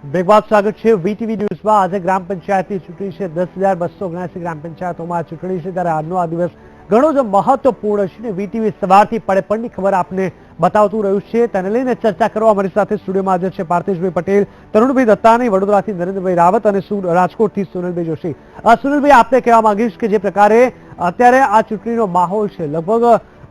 બેગવાદ સ્વાગત છે વીટીવી ન્યૂઝમાં। આજે ગ્રામ પંચાયતની ચૂંટણી છે। 10,279 ગ્રામ પંચાયતોમાં ચૂંટણી છે, ત્યારે આજનો આ દિવસ ઘણો જ મહત્વપૂર્ણ છે। વીટીવી સવારથી પડે ખબર આપને બતાવતું રહ્યું છે। તેને લઈને ચર્ચા કરવા અમારી સાથે સ્ટુડિયોમાં હાજર છે પાર્થેશભાઈ પટેલ, તરુણભાઈ દત્તાણી, વડોદરાથી નરેન્દ્રભાઈ રાવત અને રાજકોટથી સોનલભાઈ જોશી। સોનલભાઈ, આપને કહેવા માંગીશ કે જે પ્રકારે અત્યારે આ ચૂંટણીનો માહોલ છે, લગભગ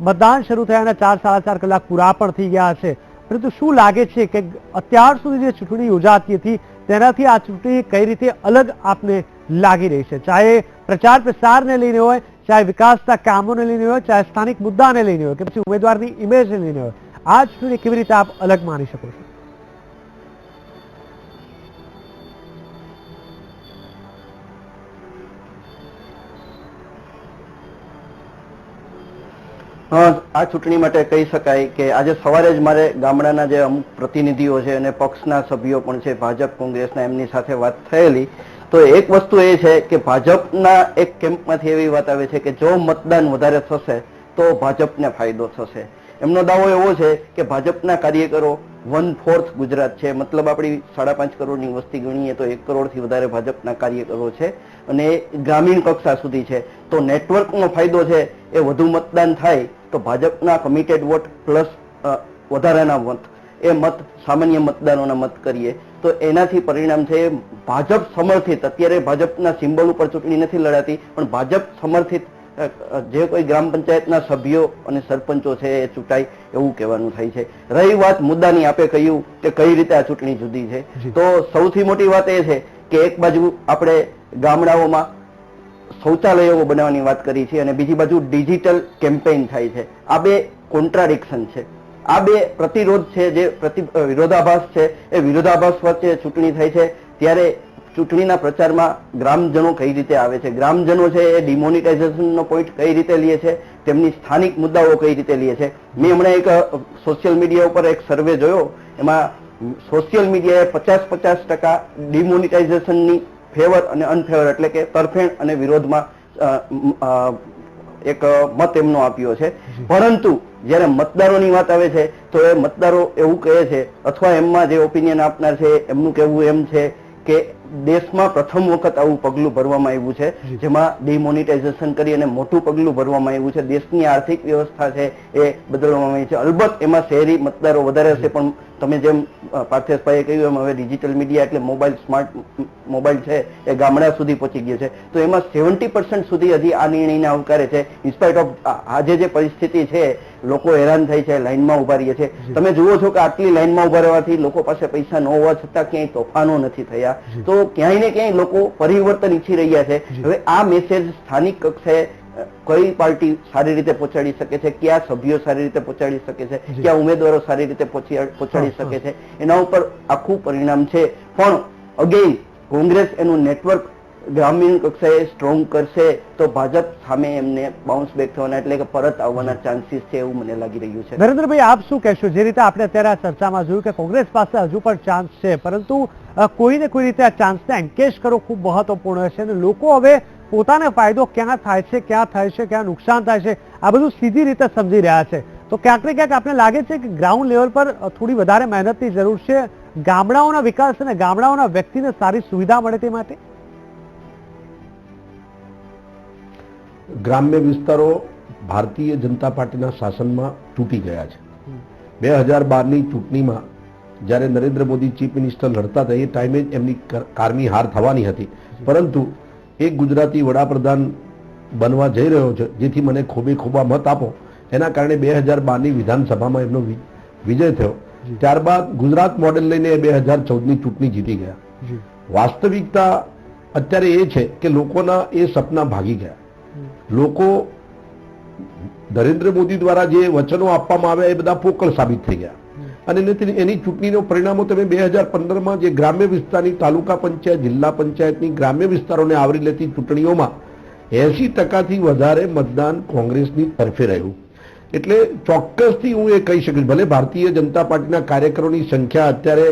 મતદાન શરૂ થયાના 4-4.5 કલાક પૂરા પણ થઈ ગયા છે, પરંતુ શું લાગે છે કે અત્યાર સુધી જે ચૂંટણી યોજાતી હતી તેનાથી આ ચૂંટણી કઈ રીતે અલગ આપને લાગી રહી છે? ચાહે પ્રચાર પ્રસારને લઈને હોય, ચાહે વિકાસના કામોને લઈને હોય, ચાહે સ્થાનિક મુદ્દાને લઈને હોય કે પછી ઉમેદવારની ઇમેજને લઈને હોય, આ ચૂંટણી કેવી રીતે આપ અલગ માની શકો છો? આ ચૂંટણી માટે કહી શકાય કે આજે સવારે જ મારે ગામડાના જે અમુક પ્રતિનિધિઓ છે અને પક્ષના સભ્યો પણ છે, ભાજપ કોંગ્રેસના, એમની સાથે વાત થયેલી તો એક વસ્તુ એ છે કે ભાજપના એક કેમ્પમાંથી એવી વાત આવે છે કે જો મતદાન વધારે થશે તો ભાજપને ફાયદો થશે। એમનો દાવો એવો છે કે ભાજપના કાર્યકરો 1/4 ગુજરાત છે, મતલબ આપણી 5.5 કરોડની વસ્તી ગણીએ તો 1 કરોડથી વધારે ભાજપના કાર્યકરો છે અને ગ્રામીણ કક્ષા સુધી છે, તો નેટવર્કનો ફાયદો છે એ વધુ મતદાન થાય તો ભાજપના કમિટેડ વોટ પ્લસ વધારાના મત, એ મત સામાન્ય મતદારોના મત કરીએ તો એનાથી પરિણામ છે ભાજપ સમર્થિત, અત્યારે ભાજપના સિમ્બોલ ઉપર ચૂંટણી નથી લડાતી પણ ભાજપ સમર્થિત જે કોઈ ગ્રામ પંચાયતના સભ્યો અને સરપંચો છે એ ચૂંટાય એવું કહેવાનું થાય છે। રહી વાત મુદ્દાની, આપે કહ્યું કે કઈ રીતે આ ચૂંટણી જુદી છે, તો સૌથી મોટી વાત એ છે કે એક બાજુ આપણે ગામડાઓમાં શૌચાલયો બનાવવાની વાત કરી છે અને બીજી બાજુ ડિજિટલ કેમ્પેઇન થાય છે। આ બે કોન્ટ્રાડિક્શન છે, આ બે પ્રતિરોધ છે, જે વિરોધાભાસ છે, એ વિરોધાભાસ વચ્ચે ચૂંટણી થાય છે। ત્યારે ચૂંટણીના પ્રચારમાં ગ્રામજનો કઈ રીતે આવે છે, ગ્રામજનો છે એ ડિમોનિટાઇઝેશનનો પોઈન્ટ કઈ રીતે લે છે, તેમની સ્થાનિક મુદ્દાઓ કઈ રીતે લે છે। મેં હમણાં એક સોશિયલ મીડિયા ઉપર એક સર્વે જોયો, એમાં સોશિયલ મીડિયાએ 50-50% ડિમોનિટાઇઝેશનની ફેવર અને અનફેવર એટલે કે તરફેણ અને વિરોધમાં એક મત એમનો આપ્યો છે। પરંતુ જ્યારે મતદારોની વાત આવે છે તો એ મતદારો એવું કહે છે અથવા એમમાં જે ઓપિનિયન આપનાર છે એમનું કહેવું એમ છે કે દેશમાં પ્રથમ વખત આવું પગલું ભરવામાં આવ્યું છે જેમાં ડિમોનિટાઇઝેશન કરી અને મોટું પગલું ભરવામાં આવ્યું છે। દેશની આર્થિક વ્યવસ્થા છે એ બદલવામાં આવી છે। અલબત્ત એમાં શહેરી મતદારો વધારે હશે, પણ તમે જેમ પાર્થેશભાઈએ કહ્યું એમ હવે ડિજિટલ મીડિયા એટલે મોબાઈલ, સ્માર્ટ મોબાઈલ છે એ ગામડા સુધી પહોંચી ગયો છે, તો એમાં 70% સુધી હજી આ નિર્ણયને આવકારે છે। ઇન્સ્પાઇટ ઓફ આજે જે પરિસ્થિતિ છે, લોકો હેરાન થાય છે, લાઈનમાં ઉભા રહીએ છે। તમે જુઓ છો કે આટલી લાઈનમાં ઉભા રહેવાથી લોકો પાસે પૈસા ન હોવા છતાં ક્યાંય તોફાનો નથી થયા, તો ક્યાંય ને ક્યાંય લોકો પરિવર્તન ઈચ્છી રહ્યા છે। હવે આ મેસેજ સ્થાનિક કક્ષાએ કઈ પાર્ટી સારી રીતે પહોંચાડી શકે છે, કયા સભ્યો સારી રીતે પહોંચાડી શકે છે, કયા ઉમેદવારો સારી રીતે પહોંચાડી શકે છે, એના ઉપર આખું પરિણામ છે। પણ અગેઇન કોંગ્રેસ એનું નેટવર્ક ગ્રામીણ કક્ષાએ સ્ટ્રોંગ કરશે તો ભાજપ સામે એમને બાઉન્સ બેક થવાના એટલે કે પરત આવવાના ચાન્સીસ છે એવું મને લાગી રહ્યું છે। નરેન્દ્રભાઈ, આપ શું કહેશો? જે રીતે આપણે અત્યારે આ ચર્ચામાં જોયું કે કોંગ્રેસ પાસે હજુ પણ ચાન્સ છે, પરંતુ કોઈને કોઈ રીતે આ ચાન્સને એન્કેશ કરવો ખૂબ મહત્વપૂર્ણ છે અને લોકો હવે પોતાને ફાયદો ક્યાં થાય છે, ક્યાં થાય છે, ક્યાં નુકસાન થાય છે, આ બધું સીધી રીતે સમજી રહ્યા છે। તો ક્યાંક ને ક્યાંક આપણે લાગે છે કે ગ્રાઉન્ડ લેવલ પર થોડી વધારે મહેનતની જરૂર છે ગામડાઓના વિકાસ અને ગામડાઓના વ્યક્તિને સારી સુવિધા મળે તે માટે? ગ્રામ્ય વિસ્તારો ભારતીય જનતા પાર્ટીના શાસનમાં તૂટી ગયા છે। 2012ની ચૂંટણીમાં જ્યારે નરેન્દ્ર મોદી ચીફ મિનિસ્ટર લડતા હતા એ ટાઈમે જ એમની કારમી હાર થવાની હતી, પરંતુ એક ગુજરાતી વડાપ્રધાન બનવા જઈ રહ્યો છે, જેથી મને ખોબે ખોબા મત આપો, એના કારણે 2012ની વિધાનસભામાં એમનો વિજય થયો। ત્યારબાદ ગુજરાત મોડેલ લઈને 2014ની ચૂંટણી જીતી ગયા। વાસ્તવિકતા અત્યારે એ છે કે લોકોના એ સપના ભાગી ગયા। લોકો નરેન્દ્ર મોદી દ્વારા જે વચનો આપવામાં આવ્યા એ બધા પોકળ સાબિત થઈ ગયા અને એની ચૂંટણીનો પરિણામો તમે 2015માં જે ગ્રામ્ય વિસ્તારની તાલુકા પંચાયત, જિલ્લા પંચાયતની ગ્રામ્ય વિસ્તારોને આવરી લેતી ચૂંટણીઓમાં 80%થી વધારે મતદાન કોંગ્રેસની તરફે રહ્યું। એટલે ચોક્કસથી હું એ કહી શકીશ, ભલે ભારતીય જનતા પાર્ટીના કાર્યકરોની સંખ્યા અત્યારે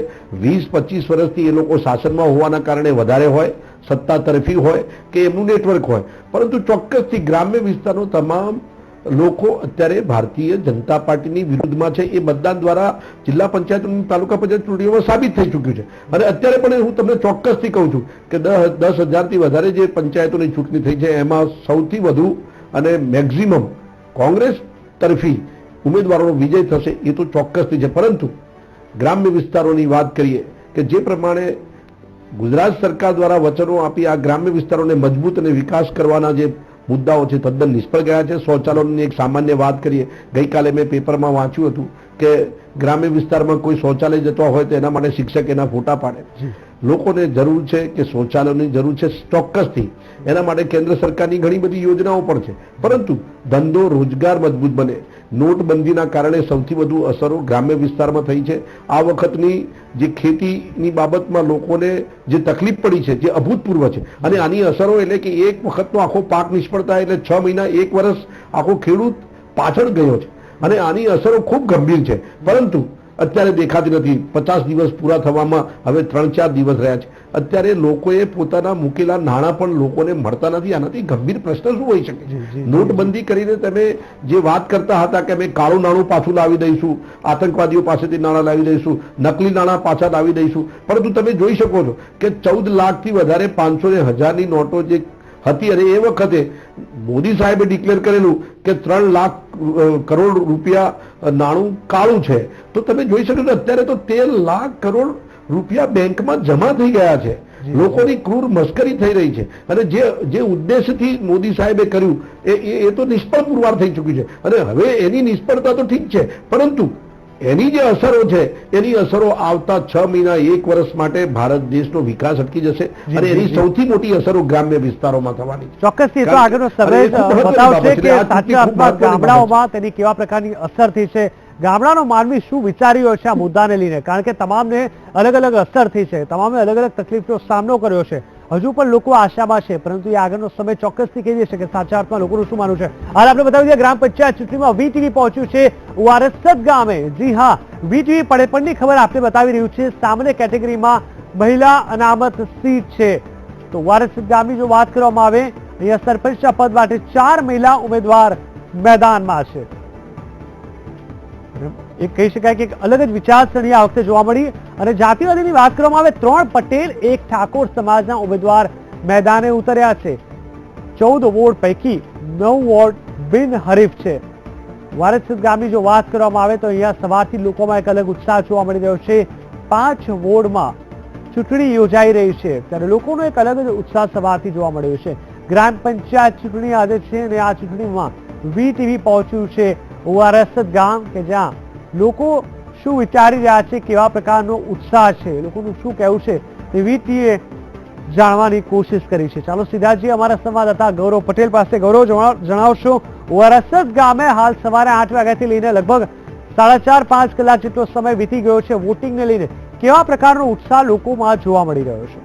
20-25 વર્ષથી એ લોકો શાસનમાં હોવાના કારણે વધારે હોય, સત્તા તરફી હોય કે એમનું નેટવર્ક હોય, પરંતુ ચોક્કસથી ગ્રામ્ય વિસ્તારનો તમામ લોકો અત્યારે ભારતીય જનતા પાર્ટીની વિરુદ્ધમાં છે. એ મતદાન દ્વારા જિલ્લા પંચાયત અને તાલુકા પંચાયત ચૂંટણીઓમાં સાબિત થઈ ચૂક્યું છે. અને અત્યારે પણ હું તમને ચોક્કસથી કહું છું કે 10,000થી વધારે જે પંચાયતોની ચૂંટણી થઈ છે એમાં સૌથી વધુ અને મેક્ઝિમમ કોંગ્રેસ તરફી ઉમેદવારોનો વિજય થશે એ તો ચોક્કસથી છે. પરંતુ ગ્રામ્ય વિસ્તારોની વાત કરીએ કે જે પ્રમાણે ગુજરાત સરકાર દ્વારા વચનો આપી આ ગ્રામ્ય વિસ્તારોને મજબૂત અને વિકાસ કરવાના જે મુદ્દાઓ છે તદ્દન નિષ્ફળ ગયા છે. શૌચાલયોની એક સામાન્ય વાત કરીએ, ગઈકાલે મેં પેપરમાં વાંચ્યું હતું કે ગ્રામ્ય વિસ્તારમાં કોઈ શૌચાલય જતો હોય તો એના માટે શિક્ષક એના ફોટા પાડે. લોકોને જરૂર છે કે શૌચાલયની જરૂર છે ચોક્કસથી, એના માટે કેન્દ્ર સરકારની ઘણી બધી યોજનાઓ પણ છે. પરંતુ ધંધો રોજગાર મજબૂત બને. નોટબંધીના કારણે સૌથી વધુ અસરો ગ્રામ્ય વિસ્તારમાં થઈ છે. આ વખતની જે ખેતીની બાબતમાં લોકોને જે તકલીફ પડી છે જે અભૂતપૂર્વ છે. અને આની અસરો એટલે કે એક વખતનો આખો પાક નિષ્ફળ થાય એટલે 6 મહિના 1 વર્ષ આખો ખેડૂત પાછળ ગયો છે. અને આની અસરો ખૂબ ગંભીર છે. પરંતુ અત્યારે દેખાતી નથી. 50 દિવસ પૂરા થવામાં હવે 3-4 દિવસ રહ્યા છે. અત્યારે લોકોએ પોતાના મૂકેલા નાણાં પણ લોકોને મળતા નથી. આનાથી ગંભીર પ્રશ્ન શું હોઈ શકે? નોટબંધી કરીને તમે જે વાત કરતા હતા કે અમે કાળું નાણું પાછું લાવી દઈશું, આતંકવાદીઓ પાસેથી નાણાં લાવી દઈશું, નકલી નાણાં પાછા લાવી દઈશું, પરંતુ તમે જોઈ શકો છો કે 14 લાખથી વધારે 500 ને 1000ની નોટો જે હતી અને એ વખતે મોદી સાહેબે ડિક્લેર કરેલું કે 3 લાખ કરોડ રૂપિયા નાણું કાળું છે. તો તમે જોઈ શકો છો અત્યારે તો 13 લાખ કરોડ રૂપિયા બેંકમાં જમા થઈ ગયા છે. લોકોની ક્રૂર મસ્કરી થઈ રહી છે. અને જે ઉદ્દેશથી મોદી સાહેબે કર્યું એ તો નિષ્ફળ પુરવાર થઈ ચૂક્યું છે. અને હવે એની નિષ્ફળતા તો ઠીક છે, પરંતુ એની જે અસરો છે એની અસરો આવતા 6 મહિના 1 વર્ષ માટે ભારત દેશનો વિકાસ અટકી જશે. અને એની સૌથી મોટી અસરો ગ્રામ્ય વિસ્તારોમાં થવાની છે. ચોક્કસથી તો આગળનો સમય બતાવશે કે સાચા અર્થમાં ગામડાઓમાં તેની કેવા પ્રકારની અસર થઈ છે. ગામડાનો માનવી શું વિચારી રહ્યો છે આ મુદ્દાને લઈને, કારણ કે તમામને અલગ અલગ અસર થઈ છે, તમામે અલગ અલગ તકલીફનો સામનો કર્યો છે. હજુ પણ લોકો આશામાં છે, પરંતુ એ આગળનો સમય ચોક્કસથી કહી દેશે કે સાચા અર્થમાં લોકોનું શું માનવું છે. હાલ આપણે બતાવી દઈએ ગ્રામ પંચાયત ચૂંટણીમાં વીટીવી પહોંચ્યું છે વારસદ ગામે. જી હા, વીટીવી પડેપણની ખબર આપણે બતાવી રહ્યું છે. સામાન્ય કેટેગરીમાં મહિલા અનામત સીટ છે. તો વારસદ ગામની જો વાત કરવામાં આવે, અહીંયા સરપંચના પદ માટે 4 મહિલા ઉમેદવાર મેદાનમાં છે. એક કહી શકાય કે એક અલગ જ વિચારસરણી આ વખતે જોવા મળી. અને જાતિવાદીની વાત કરવામાં આવે 3 પટેલ 1 ઠાકોર સમાજના ઉમેદવાર મેદાને ઉતર્યા છે. 14 વોર્ડ પૈકી 9 વોર્ડ બિનહરીફ છે. વારસદ ગામની જો વાત કરવામાં આવે તો અહીંયા સવારથી લોકોમાં એક અલગ ઉત્સાહ જોવા મળી રહ્યો છે. 5 વોર્ડમાં ચૂંટણી યોજાઈ રહી છે ત્યારે લોકોનો એક અલગ જ ઉત્સાહ સવારથી જોવા મળ્યો છે. ગ્રામ પંચાયત ચૂંટણી આજે છે અને આ ચૂંટણીમાં વીટીવી પહોંચ્યું છે વારસદ ગામ, કે જ્યાં લોકો શું વિચારી રહ્યા છે, કેવા પ્રકારનો ઉત્સાહ છે, લોકોનું શું કહેવું છે તે વીટીવીએ જાણવાની કોશિશ કરી છે. ચાલો સીધા જઈએ અમારા સંવાદદાતા ગૌરવ પટેલ પાસે. ગૌરવ, જણાવશો વારસદ ગામે હાલ સવારે 8 વાગ્યાથી લઈને લગભગ 4.5 કલાક જેટલો સમય વીતી ગયો છે વોટિંગને લઈને. કેવા પ્રકારનો ઉત્સાહ લોકોમાં જોવા મળી રહ્યો છે?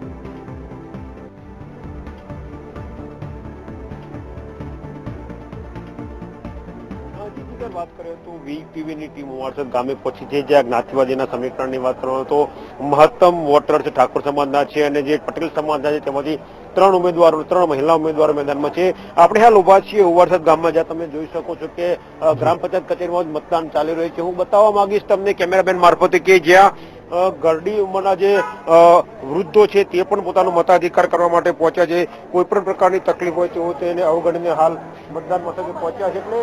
વાત કરીએ તો વીટીવીની ટીમ વારસદ ગામે પહોંચી છે, જ્યાં જ્ઞાતિવાદીના સમીકરણની વાત કરવામાં તો મહત્તમ વોટર છે ઠાકોર સમાજના છે અને જે પટેલ સમાજના છે તેમાંથી 3 ઉમેદવારો 3 મહિલા ઉમેદવારો મેદાનમાં છે. આપણે હાલ ઉભા છીએ વારસદ ગામમાં, જ્યાં તમે જોઈ શકો છો કે ગ્રામ પંચાયત કચેરીમાં મતદાન ચાલી રહ્યું છે. હું બતાવવા માંગીશ તમને કેમેરામેન મારફતે કે જ્યાં ગરડી ઉંમરના જે વૃદ્ધો છે તે પણ પોતાનો મતાધિકાર કરવા માટે પહોંચ્યા છે. કોઈ પણ પ્રકારની તકલીફ હોય તો તેને અવગણીને હાલ મતદાન મથકે પહોંચ્યા છે. એટલે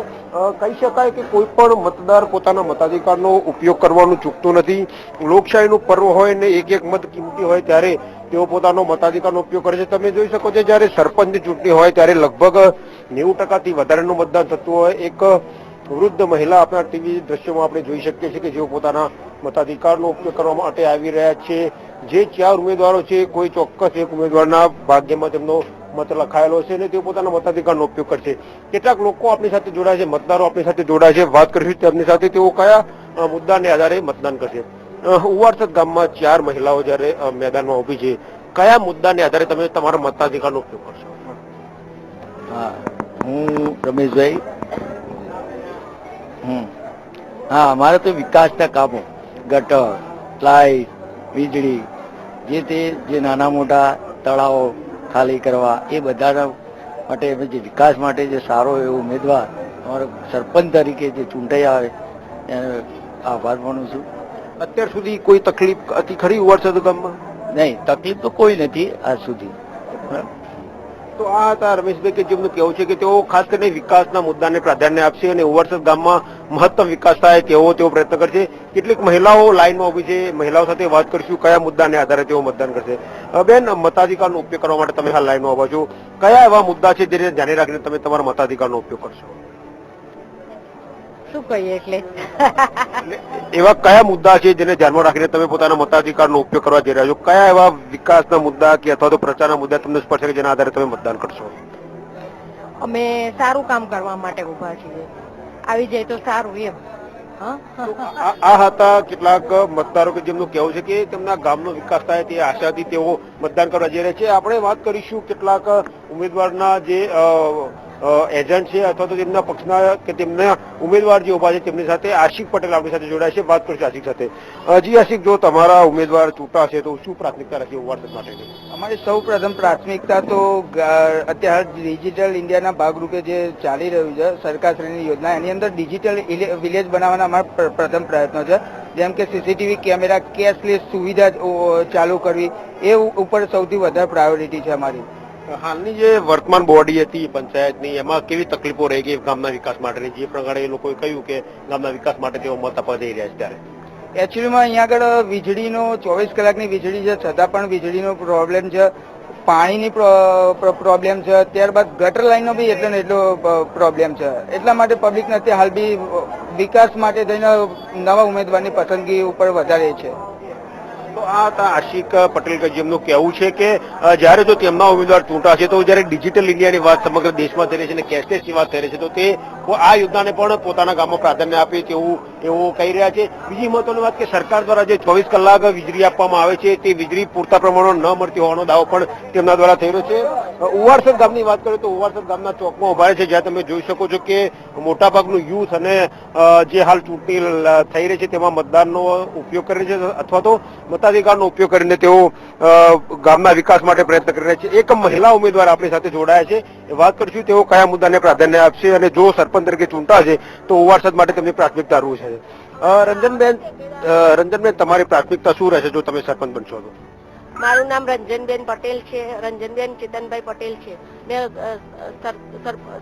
કહી શકાય કે કોઈ પણ મતદાર પોતાના મતાધિકારનો ઉપયોગ કરવાનું ચૂકતું નથી. લોકશાહીનું પર્વ હોય ને એક મત કિંમતી હોય ત્યારે તેઓ પોતાનો મતાધિકારનો ઉપયોગ કરે છે. તમે જોઈ શકો છો જ્યારે સરપંચની ચૂંટણી હોય ત્યારે લગભગ 90% વધારેનું મતદાન થતું હોય. એક વૃદ્ધ મહિલા આપણા ટીવી દ્રશ્યોમાં આપણે જોઈ શકીએ છીએ કે જેઓ પોતાના મતાધિકારનો ઉપયોગ કરવા માટે આવી રહ્યા છે. જે 4 ઉમેદવારો છે કોઈ ચોક્કસ એક ઉમેદવારના ભાગ્યમાં તેમનો મત લખાયેલો છે અને તેઓ પોતાના મતાધિકારનો ઉપયોગ કરશે. કેટલાક લોકો આપણી સાથે જોડાય છે, મતદારો આપણી સાથે જોડાય છે. વાત કરીશું તેમની સાથે, તેઓ કયા મુદ્દાને આધારે મતદાન કરશે. વારસદ ગામમાં 4 મહિલાઓ જયારે મેદાનમાં ઉભી છે, કયા મુદ્દાને આધારે તમે તમારા મતાધિકારનો ઉપયોગ કરશો? હું રમેશભાઈ. હા, અમારે તો વિકાસના કામો, ગટર, લાઈટ, વીજળી, જે નાના મોટા તળાવો ખાલી કરવા, એ બધાના માટે જે વિકાસ માટે જે સારો એવો ઉમેદવાર અમારો સરપંચ તરીકે જે ચૂંટાઈ આવે એને આભાર માનું છું. અત્યાર સુધી કોઈ તકલીફ હતી ખરી ઉવારસદ ગામમાં? નહીં, તકલીફ તો કોઈ નથી આજ સુધી. તો આ હતા રમેશભાઈ કે જેમનું કહેવું છે કે તેઓ ખાસ કરીને વિકાસના મુદ્દાને પ્રાધાન્ય આપશે અને ઉવારસદ ગામમાં મહત્તમ વિકાસ થાય તેઓ પ્રયત્ન કરશે. કેટલીક મહિલાઓ લાઈનમાં ઉભી છે, મહિલાઓ સાથે વાત કરીશું કયા મુદ્દાને આધારે તેઓ મતદાન કરશે. બેન, મતાધિકારનો ઉપયોગ કરવા માટે તમે હાલ લાઈનમાં ઉભા છો, કયા એવા મુદ્દા છે જેને ધ્યાને રાખીને તમે તમારા મતાધિકારનો ઉપયોગ કરશો? શું કહીએ એટલે એવા કયા મુદ્દા છે જેને ધ્યાનમાં રાખીને તમે પોતાના મતાધિકારનો ઉપયોગ કરવા જઈ રહ્યા છો? કયા એવા વિકાસના મુદ્દા કે અથવા તો પ્રચારના મુદ્દા તમને સ્પર્શે કે જેના આધારે તમે મતદાન કરશો? અમે સારું કામ કરવા માટે ઉભા છીએ, આવી જાય તો સારું એમ. આ હતા કેટલાક મતદારો કે જેમનું કહેવું છે કે તેમના ગામનો વિકાસ થાય તે આશાથી તેઓ મતદાન કરવા જઈ રહ્યા છે. આપણે વાત કરીશું કેટલાક ઉમેદવારના જે એજન્ટ છે અથવા તો તેમના પક્ષના કે તેમના ઉમેદવાર જે ઉભા છે તેમની સાથે આશિક પટેલ આપણી સાથે જોડાય છે. વાત કરીશું આશિક સાથે. જી આશિક, જો તમારા ઉમેદવાર ચૂંટાશે તો શું પ્રાથમિકતા રહેશે ઉવારસદ માટેની? અમારી સૌ પ્રથમ પ્રાથમિકતા તો અત્યારે ડિજિટલ ઇન્ડિયાના ભાગરૂપે જે ચાલી રહ્યું છે સરકારશ્રીની યોજના, એની અંદર ડિજિટલ વિલેજ બનાવવાના અમારા પ્રથમ પ્રયત્નો છે. જેમ કે સીસીટીવી કેમેરા, કેશલેસ સુવિધા ચાલુ કરવી, એ ઉપર સૌથી વધારે પ્રાયોરિટી છે અમારી. હાલની જે વર્તમાન બોડી હતી પંચાયતની, એમાં કેવી તકલીફો રહી ગઈ ગામના વિકાસ માટેની? જે પ્રકારે એ લોકોએ કહ્યું કે ગામના વિકાસ માટે તેઓ મત આપવા જઈ રહ્યા છે, ત્યારે એકચ્યુઅલીમાં અહીંયા આગળ વીજળીનો 24 કલાકની વીજળી છે, છતાં પણ વીજળીનો પ્રોબ્લેમ છે, પાણીની પ્રોબ્લેમ છે, ત્યારબાદ ગટર લાઈનનો બી એટલો ને એટલો પ્રોબ્લેમ છે. એટલા માટે પબ્લિકને અત્યારે હાલ બી વિકાસ માટે થઈને નવા ઉમેદવારની પસંદગી ઉપર વધારે છે. તો આ હતા આશિક પટેલ કે જેમનું કહેવું છે કે જયારે જો તેમના ઉમેદવાર ચૂંટાશે તો જયારે ડિજિટલ ઇન્ડિયાની વાત સમગ્ર દેશમાં થઈ રહી છે અને કેશલેસની વાત થઈ રહી છે તો તે આ યોજનાને પણ પોતાના ગામમાં પ્રાધાન્ય આપે તેવું એવું કહી રહ્યા છે. બીજી મહત્વની વાત કે સરકાર દ્વારા જે 24 કલાક વીજળી આપવામાં આવે છે તે વીજળી પૂરતા પ્રમાણમાં ન મળતી હોવાનો દાવો પણ તેમના દ્વારા થઈ રહ્યો છે. ઉવારસદ ગામની વાત કરીએ તો ઉવારસદ ગામના ચોકમાં ઉભા છે, જ્યાં તમે જોઈ શકો છો કે મોટાભાગનું યુથ અને જે હાલ ચૂંટણી થઈ રહી છે તેમાં મતદાનનો ઉપયોગ કરી છે અથવા તો મતાધિકારનો ઉપયોગ કરીને તેઓ ગામના વિકાસ માટે પ્રયત્ન કરી રહ્યા છે. એક મહિલા ઉમેદવાર આપણી સાથે જોડાયા છે, વાત કરીશું તેઓ કયા મુદ્દાને પ્રાધાન્ય આપશે અને જો સરપંચ તરીકે ચૂંટાશે તો ઉવારસદ માટે તેમની પ્રાથમિકતા શું છે? રંજનબેન, તમારી પ્રાથમિકતા શું રહેશે જો તમે સરપંચ બનશો તો? મારું નામ રંજનબેન પટેલ છે, રંજનબેન ચેતનભાઈ પટેલ છે. મેં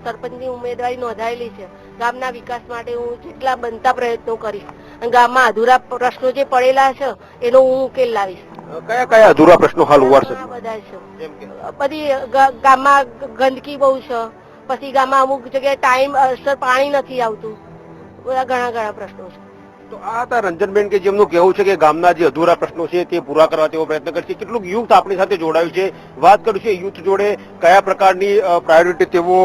સરપંચની ઉમેદવારી નોંધાયેલી છે. ગામના વિકાસ માટે હું જેટલા બનતા પ્રયત્નો કરીશ અને ગામમાં અધૂરા પ્રશ્નો જે પડેલા છે એનો હું ઉકેલ લાવીશ. કયા કયા અધૂરા પ્રશ્નો હાલ ઉવારસદ? બધા છે, બધી ગામમાં ગંદકી બહુ છે, પછી ગામમાં અમુક જગ્યાએ ટાઈમ પાણી નથી આવતું, બધા ઘણા પ્રશ્નો છે. તો આ હતા રંજનબેન કે જેમનું કહેવું છે કે ગામના જે અધૂરા પ્રશ્નો છે તે પૂરા કરવા તેઓ પ્રયત્ન કરશે. કેટલુંક યુથ આપણી સાથે જોડાયું છે, વાત કરીશું યુથ જોડે કયા પ્રકારની પ્રાયોરિટી તેઓ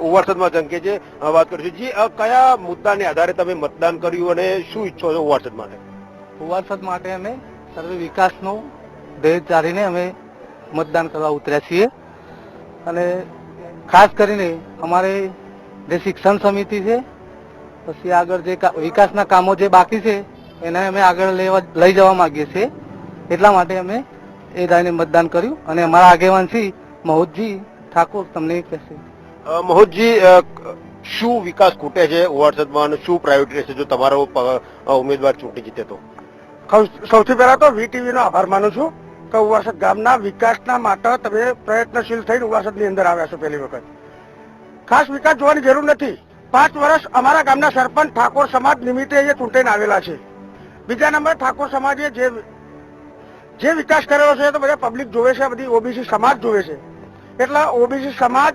ઉવારસદમાં ઝંકે છે, વાત કરીશું. જી, કયા મુદ્દાને આધારે તમે મતદાન કર્યું અને શું ઈચ્છો છો ઉવારસદ માટે? ઉવારસદ માટે અમે સર્વે વિકાસનો ધ્યેય ધારીને અમે મતદાન કરવા ઉતર્યા છીએ અને ખાસ કરીને અમારે જે શિક્ષણ સમિતિ છે, પછી આગળ જે વિકાસના કામો જે બાકી છે એને અમે આગળ લઈ જવા માંગીએ છીએ. એટલા માટે અમે એ ધારીને મતદાન કર્યું અને અમારા આગેવાન શ્રી મહોદજી ઠાકોર તમને કહેશે. મહોદજી, શું વિકાસ ખૂટે છે ઉવારસદમાં અને શું પ્રાયોરિટી રહેશે જો તમારો ઉમેદવાર ચૂંટી જીતે તો? સૌથી પહેલા તો વીટીવી નો આભાર માનું છું કે ઉવારસદ ગામના વિકાસના માટે તમે પ્રયત્નશીલ થઈને ઉવારસદની અંદર આવ્યા છો. પહેલી વખત ખાસ વિકાસ જોવાની જરૂર નથી. 5 વર્ષ અમારા ગામના સરપંચ ઠાકોર સમાજ નિમિત્તે એ ચૂંટાઈને આવેલા છે. બીજા નંબર ઠાકોર સમાજે જે વિકાસ કરેલો છે તો બધા પબ્લિક જોવે છે, બધી ઓબીસી સમાજ જોવે છે. એટલે ઓબીસી સમાજ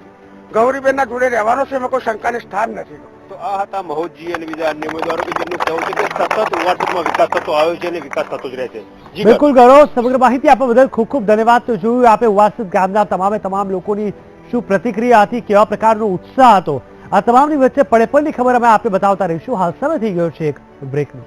ગૌરીબેનના જોડે રહેવાનો છે, એમાં કોઈ શંકાને સ્થાન નથી. તો આ હતા મહોદજી અને બીજા અન્ય ઉમેદવારો કે જેમનું કહેવું છે કે સતત ઉવારસદમાં વિકાસ થતો આવ્યો છે અને વિકાસ થતો જ રહેશે. બિલકુલ ગૌરવ, સમગ્ર માહિતી આપવા બદલ ખૂબ ખૂબ ધન્યવાદ. તો જોયું આપે ઉવારસદ ગામના તમામ લોકોની શું પ્રતિક્રિયા હતી, કેવા પ્રકારનો ઉત્સાહ હતો. આ તમામની વચ્ચે પડેપણની ખબર અમે આપને બતાવતા રહીશું. હાલ સમય થઈ ગયો છે એક બ્રેકનો.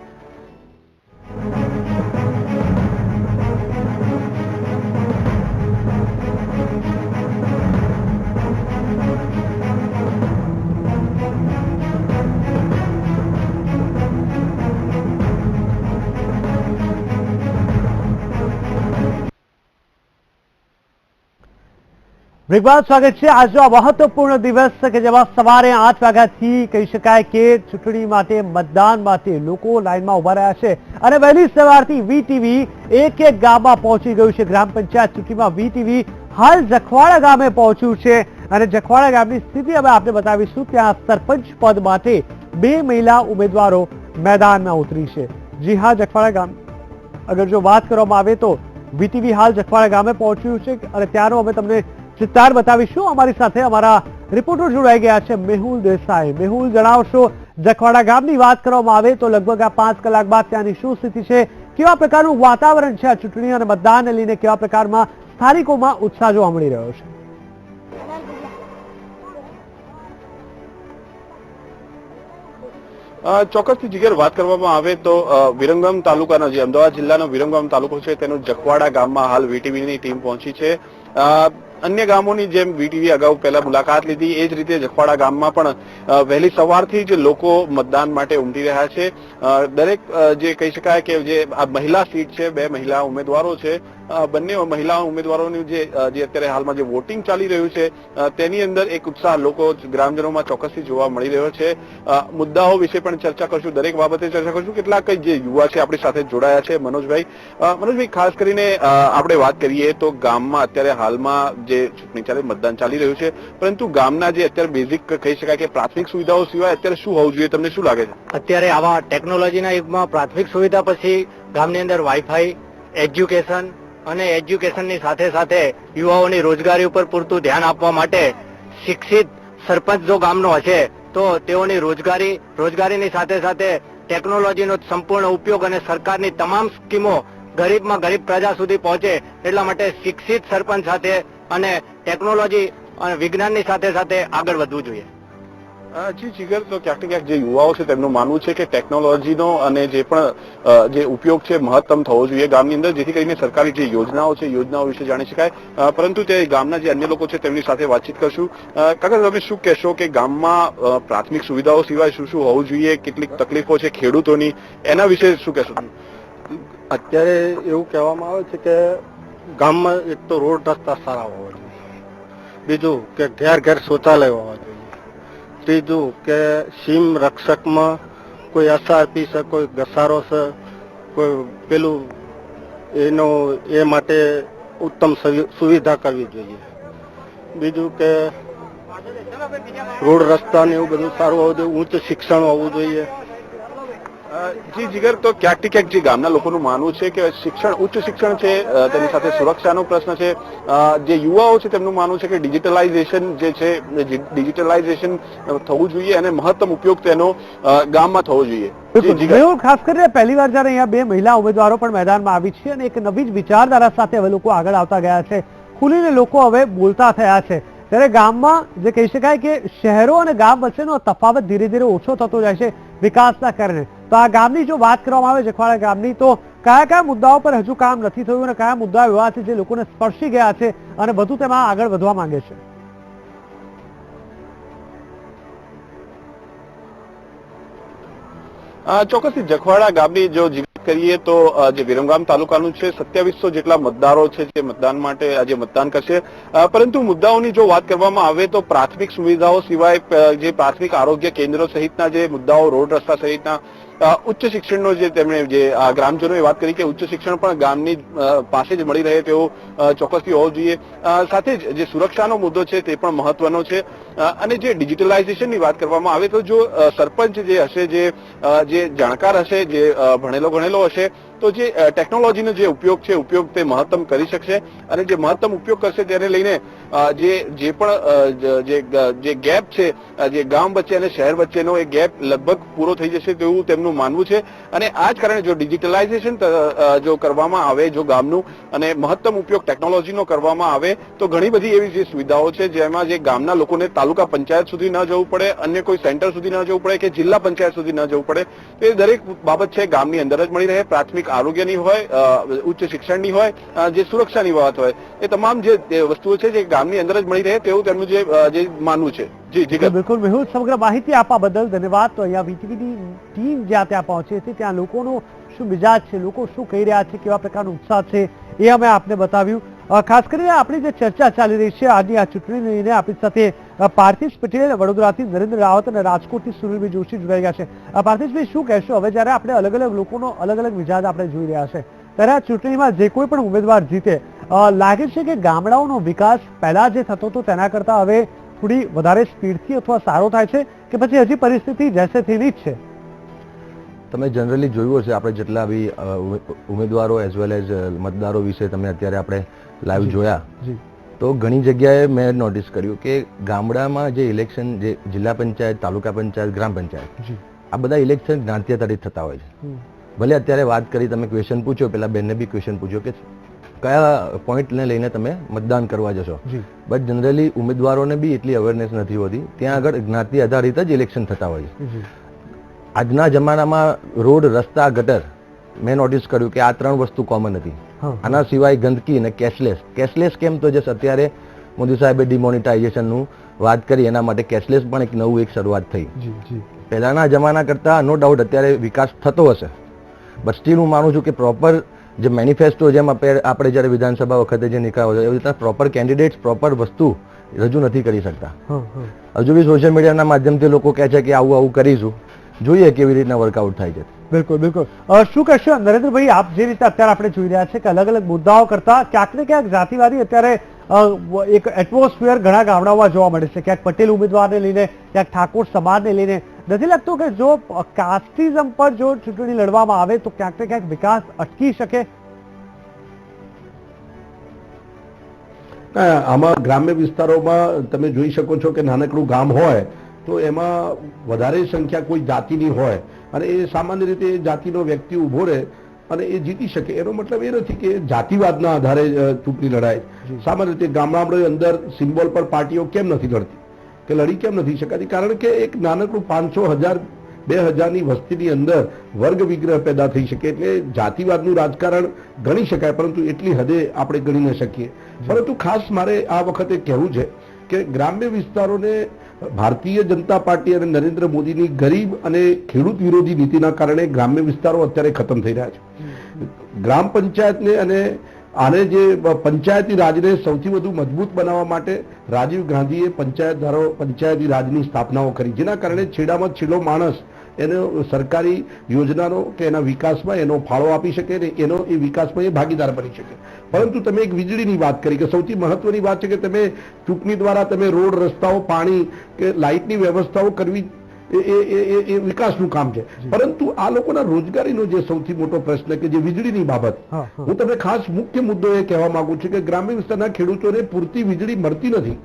બ્રેકબાદ સ્વાગત છે। આજનો આ મહત્વપૂર્ણ દિવસ કે જેમાં સવારે 8 વાગ્યાથી કહી શકાય કે ચૂંટણી માટે મતદાન માટે લોકો લાઈનમાં ઉભા રહ્યા છે અને વહેલી સવારથી વીટીવી એક એક ગામમાં પહોંચી ગયું છે। ગ્રામ પંચાયત ચૂંટણીમાં વીટીવી હાલ જખવાડા ગામે પહોંચ્યું છે અને જખવાડા ગામની સ્થિતિ હવે આપણે બતાવીશું। ત્યાં સરપંચ પદ માટે 2 મહિલા ઉમેદવારો મેદાનમાં ઉતરી છે। જી હા, જખવાડા ગામ અગર જો વાત કરવામાં આવે તો વીટીવી હાલ જખવાડા ગામે પહોંચ્યું છે અને ત્યાંનો અમે તમને ચિત્તાર બતાવીશું। અમારી સાથે અમારા રિપોર્ટર જોડાઈ ગયા છે મેહુલ દેસાઈ। મેહુલ, જણાવશો જખવાડા ગામની વાત કરવામાં આવે તો લગભગ આ 5 કલાક બાદ ત્યાંની શું સ્થિતિ છે, કેવા પ્રકારનું વાતાવરણ છે આ ચૂંટણી અને મતદાનને લઈને કેવા પ્રકારમાં સ્થાનિકોમાં ઉત્સાહ જોવા મળી રહ્યો છે? ચોક્કસથી જીગર વાત કરવામાં આવે તો વિરમગામ તાલુકાનો જે અમદાવાદ જિલ્લાનો વિરમગામ તાલુકો છે તેનો જખવાડા ગામમાં હાલ વીટીવીની ટીમ પહોંચી છે। અન્ય ગામોની જેમ વીટીવી અગાઉ પહેલા મુલાકાત લીધી એ જ રીતે જખવાડા ગામમાં પણ વહેલી સવારથી જ લોકો મતદાન માટે ઉમટી રહ્યા છે। દરેક જે કહી શકાય કે જે આ મહિલા સીટ છે, 2 મહિલા ઉમેદવારો છે, બંને મહિલા ઉમેદવારોની જે અત્યારે હાલમાં જે વોટિંગ ચાલી રહ્યું છે તેની અંદર એક ઉત્સાહ લોકો ગ્રામજનોમાં ચોક્કસથી જોવા મળી રહ્યો છે। મુદ્દાઓ વિશે પણ ચર્ચા કરશું, દરેક બાબતે ચર્ચા કરશું। કેટલાક જે યુવા છે આપણી સાથે જોડાયા છે મનોજભાઈ, ખાસ કરીને આપણે વાત કરીએ તો ગામમાં અત્યારે હાલમાં જે ચૂંટણી ચાલે મતદાન ચાલી રહ્યું છે, પરંતુ ગામના જે અત્યારે બેઝિક કહી શકાય કે પ્રાથમિક સુવિધાઓ સિવાય અત્યારે શું હોવું જોઈએ, તમને શું લાગે છે? અત્યારે આવા ટેકનોલોજીના યુગમાં પ્રાથમિક સુવિધા પછી ગામની અંદર વાઈફાઈ, એજ્યુકેશન અને એજ્યુકેશનની સાથે સાથે યુવાઓની રોજગારી ઉપર પૂરતું ધ્યાન આપવા માટે શિક્ષિત સરપંચ જો ગામનો હશે તો તેઓની રોજગારીની સાથે સાથે ટેકનોલોજીનો સંપૂર્ણ ઉપયોગ અને સરકારની તમામ સ્કીમો ગરીબમાં ગરીબ પ્રજા સુધી પહોંચે એટલા માટે શિક્ષિત સરપંચ સાથે અને ટેકનોલોજી અને વિજ્ઞાનની સાથે સાથે આગળ વધવું જોઈએ। જી જીગર, તો ક્યાંક ને ક્યાંક જે યુવાઓ છે તેમનું માનવું છે કે ટેકનોલોજીનો અને જે પણ જે ઉપયોગ છે મહત્તમ થવો જોઈએ ગામની અંદર, જેથી કરીને સરકારી જે યોજનાઓ છે યોજનાઓ વિશે જાણી શકાય। પરંતુ તે ગામના જે અન્ય લોકો છે તેમની સાથે વાતચીત કરશું। કાકા, તમે શું કહેશો કે ગામમાં પ્રાથમિક સુવિધાઓ સિવાય શું શું હોવું જોઈએ? કેટલીક તકલીફો છે ખેડૂતોની, એના વિશે શું કહેશો? અત્યારે એવું કહેવામાં આવે છે કે ગામમાં એક તો રોડ રસ્તા સારા હોવા જોઈએ, બીજું કે ઘેર ઘેર શૌચાલય હોવા જોઈએ, ત્રીજું કે સીમ રક્ષકમાં કોઈ એસઆરપી છે, કોઈ ઘસારો છે, કોઈ પેલું એ માટે ઉત્તમ સુવિધા કરવી જોઈએ, બીજું કે રોડ રસ્તા ને એવું બધું સારું હોવું જોઈએ, ઉચ્ચ શિક્ષણ હોવું જોઈએ। જી જીગર, તો ક્યાંક ને ક્યાંક જે ગામના લોકોનું માનવું છે કે શિક્ષણ, ઉચ્ચ શિક્ષણ છે, તેની સાથે સુરક્ષાનો પ્રશ્ન છે। જે યુવાઓ છે તેમનું માનવું છે કે ડિજિટલાઇઝેશન જે છે ડિજિટલાઇઝેશન થવું જોઈએ અને મહત્તમ ઉપયોગ તેનો ગામમાં થવો જોઈએ। ખાસ કરીને પહેલી વાર જયારે અહીંયા 2 મહિલા ઉમેદવારો પણ મેદાનમાં આવી છે અને એક નવી જ વિચારધારા સાથે હવે લોકો આગળ આવતા ગયા છે, ખુલીને લોકો હવે બોલતા થયા છે, ત્યારે ગામમાં જે કહી શકાય કે શહેરો અને ગામ વચ્ચેનો તફાવત ધીરે ધીરે ઓછો થતો જાય છે વિકાસના કારણે। તો આ ગામની જો વાત કરવામાં આવે જખવાડા ગામની, તો કયા કયા મુદ્દાઓ પર હજુ કામ નથી થયું અને કયા મુદ્દા એવા છે જે લોકોને સ્પર્શી ગયા છે અને વધુ તેમાં આગળ વધવા માંગે છે? ચોક્કસથી જખવાડા ગામની જો કરીએ તો જે વિરમગામ તાલુકાનું છે 2700 જેટલા મતદારો છે જે મતદાન માટે આજે મતદાન કરશે। પરંતુ મુદ્દાઓની જો વાત કરવામાં આવે તો પ્રાથમિક સુવિધાઓ સિવાય જે પ્રાથમિક આરોગ્ય કેન્દ્રો સહિતના જે મુદ્દાઓ, રોડ રસ્તા સહિતના ઉચ્ચ શિક્ષણનો જે તેમણે જે ગ્રામજનોએ વાત કરી કે ઉચ્ચ શિક્ષણ પણ ગામની પાસે જ મળી રહે તેવો ચોક્કસથી હોવો જોઈએ। સાથે જ જે સુરક્ષાનો મુદ્દો છે તે પણ મહત્વનો છે અને જે ડિજિટલાઇઝેશનની વાત કરવામાં આવે તો જો સરપંચ જે હશે, જે જાણકાર હશે, જે ભણેલો હશે, તો જે ટેકનોલોજીનો જે ઉપયોગ છે ઉપયોગ તે મહત્તમ કરી શકશે અને જે મહત્તમ ઉપયોગ કરશે તેને લઈને જે પણ જે ગેપ છે જે ગામ વચ્ચે અને શહેર વચ્ચેનો એ ગેપ લગભગ પૂરો થઈ જશે તેવું તેમનું માનવું છે। અને આ જ કારણે જો ડિજિટલાઇઝેશન જો કરવામાં આવે જો ગામનું અને મહત્તમ ઉપયોગ ટેકનોલોજીનો કરવામાં આવે તો ઘણી બધી એવી જે સુવિધાઓ છે જેમાં જે ગામના લોકોને તાલુકા પંચાયત સુધી ન જવું પડે, અન્ય કોઈ સેન્ટર સુધી ન જવું પડે કે જિલ્લા પંચાયત સુધી ન જવું પડે, તે દરેક બાબત છે ગામની અંદર જ મળી રહે। પ્રાથમિક આરોગ્યની હોય, ઉચ્ચ શિક્ષણની હોય, જે સુરક્ષાની વાત હોય, એ તમામ જે વસ્તુઓ છે જે ગામની અંદર જ મળી રહે તેવું તેમનું જે માનવું છે। જી જી બિલકુલ મેહુલ, સમગ્ર માહિતી આપવા બદલ ધન્યવાદ। તો અહીંયા વીટીવીની ટીમ જ્યાં ત્યાં પહોંચી હતી ત્યાં લોકોનો શું મિજાજ છે, લોકો શું કહી રહ્યા છે, કેવા પ્રકારનો ઉત્સાહ છે એ અમે આપને બતાવ્યું। ખાસ કરીને આપણી જે ચર્ચા ચાલી રહી છે આજની આ ચૂંટણીને લઈને આપણી સાથે પાર્થિવ પટેલ, વડોદરાથી નરેન્દ્ર રાવત અને રાજકોટથી સુનિલભાઈ જોશી જોડાઈ ગયા છે. પાર્થિવભાઈ, શું કહેશો? હવે જ્યારે આપણે અલગ અલગ લોકોનો અલગ અલગ મિજાજ આપણે જોઈ રહ્યા છે ત્યારે આ ચૂંટણીમાં જે કોઈ પણ ઉમેદવાર જીતે, લાગે છે કે ગામડાઓનો વિકાસ પહેલા જે થતો હતો તેના કરતા હવે થોડી વધારે સ્પીડથી અથવા સારો થાય છે કે પછી હજી પરિસ્થિતિ જેસે તેની જ છે? તમે જનરલી જોયું હશે, આપણે જેટલા બી ઉમેદવારો એઝ વેલ એઝ મતદારો વિશે તમે અત્યારે આપણે લાઈવ જોયા, તો ઘણી જગ્યાએ મેં નોટિસ કર્યું કે ગામડામાં જે ઇલેક્શન, જે જિલ્લા પંચાયત, તાલુકા પંચાયત, ગ્રામ પંચાયત, આ બધા ઇલેક્શન જ્ઞાતિ આધારિત થતા હોય છે. ભલે અત્યારે વાત કરી, તમે ક્વેશ્ચન પૂછ્યો, પેલા બેનને બી ક્વેશ્ચન પૂછ્યો કે કયા પોઈન્ટને લઈને તમે મતદાન કરવા જશો, બટ જનરલી ઉમેદવારોને બી એટલી અવેરનેસ નથી હોતી. ત્યાં આગળ જ્ઞાતિ આધારિત જ ઇલેક્શન થતા હોય છે. આજના જમાનામાં રોડ, રસ્તા, ગટર, મેં નોટિસ કર્યું કે આ 3 વસ્તુ કોમન હતી. આના સિવાય ગંદકી અને કેશલેસ. કેશલેસ કેમ? તો જે અત્યારે મોદી સાહેબે ડિમોનિટાઇઝેશનનું વાત કરી, એના માટે કેશલેસ પણ એક નવું શરૂઆત થઈ. પહેલાના જમાના કરતા નો ડાઉટ અત્યારે વિકાસ થતો હશે, બટ સ્ટીલ હું માનું છું કે પ્રોપર જે મેનિફેસ્ટો, જેમ આપણે જ્યારે વિધાનસભા વખતે જે નીકળ્યો એવી રીતના પ્રોપર કેન્ડિડેટ્સ પ્રોપર વસ્તુ રજૂ નથી કરી શકતા. હજુ બી સોશિયલ મીડિયાના માધ્યમથી લોકો કહે છે કે આવું આવું કરીશું, જોઈએ કેવી રીતના વર્કઆઉટ થાય છે. બિલકુલ બિલકુલ. શું કહેશો નરેન્દ્રભાઈ, આપ જે રીતે અત્યારે આપણે જોઈ રહ્યા છે કે અલગ અલગ મુદ્દાઓ કરતા ક્યાંક ને ક્યાંક જાતિવાદી અત્યારે એક એટમોસ્ફિયર ઘણા ગામડાઓમાં જોવા મળે છે, ક્યાંક પટેલ ઉમેદવારને લઈને, ક્યાંક ઠાકોર સમાજને લઈને. નથી લાગતું કે જો કાસ્ટિઝમ પર જો ચૂંટણી લડવામાં આવે તો ક્યાંક ને ક્યાંક વિકાસ અટકી શકે? આમાં ગ્રામ્ય વિસ્તારોમાં તમે જોઈ શકો છો કે નાનકડું ગામ હોય તો એમાં વધારે સંખ્યા કોઈ જાતિની હોય અને એ સામાન્ય રીતે એ જાતિનો વ્યક્તિ ઉભો રહે અને એ જીતી શકે. એનો મતલબ એ નથી કે જાતિવાદના આધારે ચૂંટણી લડાય. સામાન્ય રીતે ગામડાની અંદર સિમ્બોલ પર પાર્ટીઓ કેમ નથી લડતી કે લડી કેમ નથી શકાતી? કારણ કે એક નાનકડું 500,000 2,000ની વસ્તીની અંદર વર્ગ વિગ્રહ પેદા થઈ શકે. એટલે જાતિવાદનું રાજકારણ ગણી શકાય, પરંતુ એટલી હદે આપણે ગણી ન શકીએ. પરંતુ ખાસ મારે આ વખતે કહેવું છે કે ગ્રામ્ય વિસ્તારોને ભારતીય જનતા પાર્ટી અને નરેન્દ્ર મોદીની ગરીબ અને ખેડૂત વિરોધી નીતિના કારણે ગ્રામ્ય વિસ્તારો અત્યારે ખતમ થઈ રહ્યા છે. ગ્રામ પંચાયતને અને આને જે પંચાયતી રાજને સૌથી વધુ મજબૂત બનાવવા માટે રાજીવ ગાંધીએ પંચાયતી રાજની સ્થાપનાઓ કરી, જેના કારણે છેડામાં છેલ્લો માણસ એનો સરકારી યોજનાનો કે એના વિકાસમાં એનો ફાળો આપી શકે ને એનો એ વિકાસમાં એ ભાગીદાર બની શકે. પરંતુ તમે એક વીજળીની વાત કરી કે સૌથી મહત્વની વાત છે કે તમે ચૂંટણી દ્વારા તમે રોડ, રસ્તાઓ, પાણી કે લાઇટની વ્યવસ્થાઓ કરવી એ વિકાસનું કામ છે. પરંતુ આ લોકોના રોજગારીનો જે સૌથી મોટો પ્રશ્ન કે જે વીજળીની બાબત, હું તમને ખાસ મુખ્ય મુદ્દો એ કહેવા માંગુ છું કે ગ્રામ્ય વિસ્તારના ખેડૂતોને પૂરતી વીજળી મળતી નથી.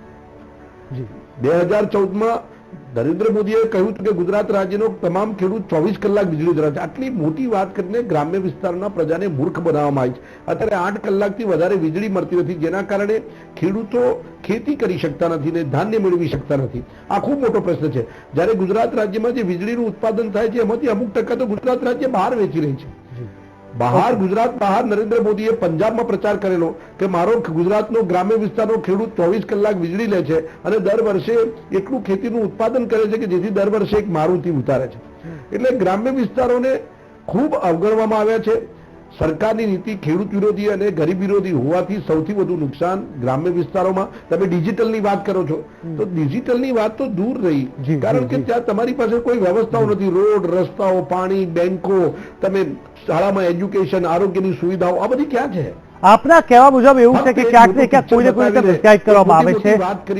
2014માં નરેન્દ્ર મોદીએ કહ્યું હતું કે ગુજરાત રાજ્યનો તમામ ખેડૂત 24 કલાક વીજળી ધરાવે છે. આટલી મોટી વાત કરીને ગ્રામ્ય વિસ્તારના પ્રજાને મૂર્ખ બનાવવામાં આવી છે. અત્યારે 8 કલાકથી વધારે વીજળી મળતી નથી, જેના કારણે ખેડૂતો ખેતી કરી શકતા નથી ને ધાન્ય મેળવી શકતા નથી. આ ખૂબ મોટો પ્રશ્ન છે. જ્યારે ગુજરાત રાજ્યમાં જે વીજળીનું ઉત્પાદન થાય છે એમાંથી અમુક ટકા તો ગુજરાત રાજ્ય બહાર વેચી રહી છે. ગુજરાત બહાર નરેન્દ્ર મોદીએ પંજાબમાં પ્રચાર કરેલો કે મારો ગુજરાતનો ગ્રામ્ય વિસ્તારનો ખેડૂત 24 કલાક વીજળી લે છે અને દર વર્ષે એટલું ખેતીનું ઉત્પાદન કરે છે કે જેથી દર વર્ષે એક મારુતિ ઉતારે છે. એટલે ગ્રામ્ય વિસ્તારોને ખૂબ અવગણવામાં આવ્યા છે. સરકારની નીતિ ખેડૂત વિરોધી અને ગરીબ વિરોધી હોવાથી સૌથી વધુ નુકસાન ગ્રામ્ય વિસ્તારોમાં. તમે ડિજિટલની વાત કરો છો તો ડિજિટલની વાત તો દૂર રહી, કારણ કે ત્યાં તમારી પાસે કોઈ વ્યવસ્થાઓ નથી. રોડ, રસ્તાઓ, પાણી, બેંકો, તમે શાળામાં એજ્યુકેશન, આરોગ્યની સુવિધાઓ આ બધી ક્યાં છે? આપના કહેવા મુજબ એવું છે કે ક્યાંક ને ક્યાંક કોઈને કોઈ રીતે મિસગાઈડ કરવામાં આવે છે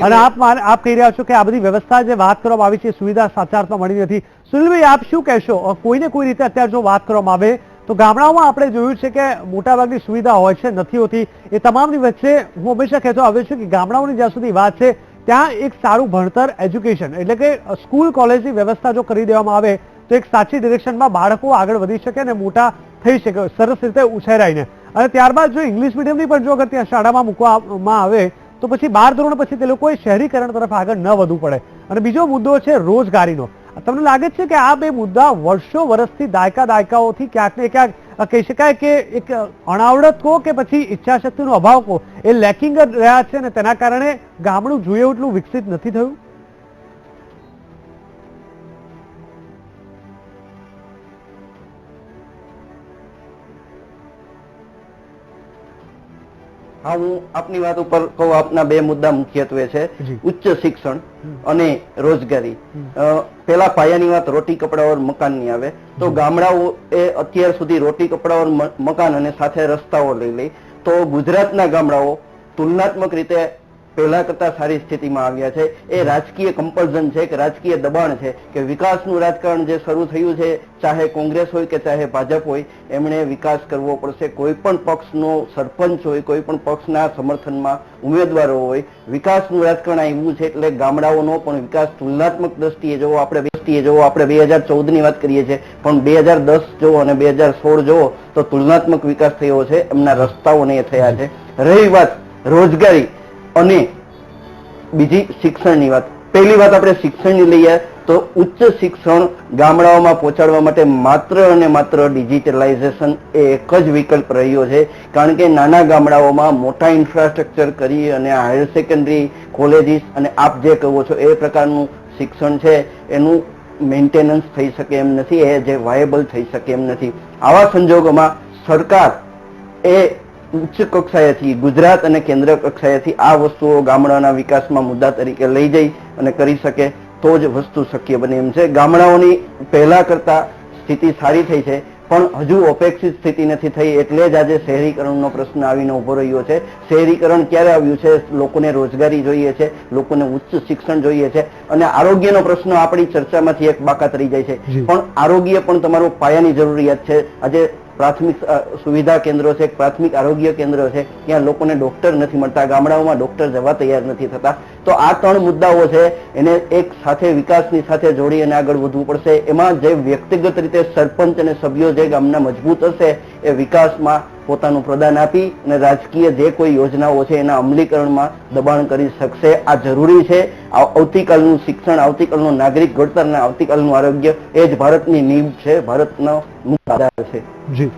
અને આપ કહી રહ્યા છો કે આ બધી વ્યવસ્થા જે વાત કરવામાં આવી છે સુવિધા સાચા અર્થમાં મળી નથી. સુનિલભાઈ, આપ શું કહેશો? કોઈને કોઈ રીતે અત્યારે જો વાત કરવામાં આવે તો ગામડાઓમાં આપણે જોયું છે કે મોટાભાગની સુવિધા હોય છે, નથી હોતી. એ તમામની વચ્ચે હું હંમેશા કહેતો આવ્યો છું કે ગામડાઓની જ્યાં સુધી વાત છે ત્યાં એક સારું ભણતર, એજ્યુકેશન એટલે કે સ્કૂલ, કોલેજની વ્યવસ્થા જો કરી દેવામાં આવે તો એક સાચી ડિરેક્શનમાં બાળકો આગળ વધી શકે અને મોટા થઈ શકે સરસ રીતે ઉછેરાઈને. અને ત્યારબાદ જો ઇંગ્લિશ મીડિયમની પણ જો અગર ત્યાં શાળામાં મૂકવામાં આવે તો પછી 12 ધોરણ પછી તે લોકોએ શહેરીકરણ તરફ આગળ ન વધવું પડે. અને બીજો મુદ્દો છે રોજગારીનો. તમને લાગે છે કે આ બે મુદ્દા વર્ષોથી દાયકાઓથી ક્યાંક ને ક્યાંક કહી શકાય કે એક અણાવડત કહો કે પછી ઈચ્છાશક્તિનો અભાવ કહો, એ લેકિંગ જ રહ્યા છે અને તેના કારણે ગામડું જોઈએ એટલું વિકસિત નથી થયું? હા, હું આપની વાત ઉપર કહું. આપના બે મુદ્દા મુખ્યત્વે છે, ઉચ્ચ શિક્ષણ અને રોજગારી. પેલા પાયાની વાત રોટી કપડા ઓર મકાનની આવે તો ગામડાઓ એ અત્યાર સુધી રોટી કપડા ઓર મકાન અને સાથે રસ્તાઓ લઈ લે તો ગુજરાતના ગામડાઓ તુલનાત્મક રીતે પહેલા કરતા સારી સ્થિતિમાં આવ્યા છે. એ રાજકીય કમ્પલ્ઝન છે કે રાજકીય દબાણ છે કે વિકાસનું રાજકારણ જે શરૂ થયું છે, ચાહે કોંગ્રેસ હોય કે ચાહે ભાજપ હોય, એમણે વિકાસ કરવો પડશે. કોઈ પણ પક્ષનો સરપંચ હોય, કોઈ પણ પક્ષના સમર્થનમાં ઉમેદવારો હોય, વિકાસનું રાજકારણ આવ્યું છે. એટલે ગામડાઓનો પણ વિકાસ તુલનાત્મક દ્રષ્ટિએ જોવો આપણે 2014 ની વાત કરીએ છીએ, પણ 2010 જોવો અને 2016 જોવો તો તુલનાત્મક વિકાસ થયો છે. એમના રસ્તાઓ ને થયા છે. રહી વાત રોજગારી અને બીજી શિક્ષણની વાત. પહેલી વાત આપણે શિક્ષણની લઈએ તો ઉચ્ચ શિક્ષણ ગામડાઓમાં પહોંચાડવા માટે માત્ર અને માત્ર ડિજિટલાઇઝેશન એ એક જ વિકલ્પ રહ્યો છે. કારણ કે નાના ગામડાઓમાં મોટા ઇન્ફ્રાસ્ટ્રક્ચર કરી અને હાયર સેકન્ડરી કોલેજીસ અને આપ જે કહો છો એ પ્રકારનું શિક્ષણ છે એનું મેન્ટેનન્સ થઈ શકે એમ નથી, એ જે વાયેબલ થઈ શકે એમ નથી. આવા સંજોગોમાં સરકાર એ ઉચ્ચ કક્ષાએથી, ગુજરાત અને કેન્દ્ર કક્ષાએથી આ વસ્તુઓ ગામડાના વિકાસમાં મુદ્દા તરીકે લઈ જઈ અને કરી શકે તો જ વસ્તુ શક્ય બને એમ છે. ગામડાઓની પહેલા કરતા સ્થિતિ સારી થઈ છે, પણ હજુ અપેક્ષિત સ્થિતિ નથી થઈ. એટલે જ આજે શહેરીકરણનો પ્રશ્ન આવીને ઉભો રહ્યો છે. શહેરીકરણ ક્યારે આવ્યું છે? લોકોને રોજગારી જોઈએ છે, લોકોને ઉચ્ચ શિક્ષણ જોઈએ છે અને આરોગ્યનો પ્રશ્ન આપણી ચર્ચામાંથી એક બાકાત રહી જાય છે. પણ આરોગ્ય પણ તમારું પાયાની જરૂરિયાત છે. આજે પ્રાથમિક સુવિધા કેન્દ્રો છે, પ્રાથમિક આરોગ્ય કેન્દ્રો છે, ત્યાં લોકોને ડોક્ટર નથી મળતા, ગામડાઓમાં ડોક્ટર જવા તૈયાર નથી થતા. તો આ ત્રણ મુદ્દાઓ છે, એને એક સાથે વિકાસની સાથે જોડી અને આગળ વધવું પડશે. એમાં જે વ્યક્તિગત રીતે સરપંચ અને સભ્યો જે ગામના મજબૂત હશે એ વિકાસમાં પોતાનું પ્રદાન આપી અને રાજકીય જે કોઈ યોજનાઓ છે એના અમલીકરણમાં દબાણ કરી શકશે. આ જરૂરી છે. આવતીકાલનું શિક્ષણ, આવતીકાલનું નાગરિક ઘડતર અને આવતીકાલનું આરોગ્ય એ જ ભારતની નીંવ છે, ભારતનો મુખ્ય આધાર છે. જી,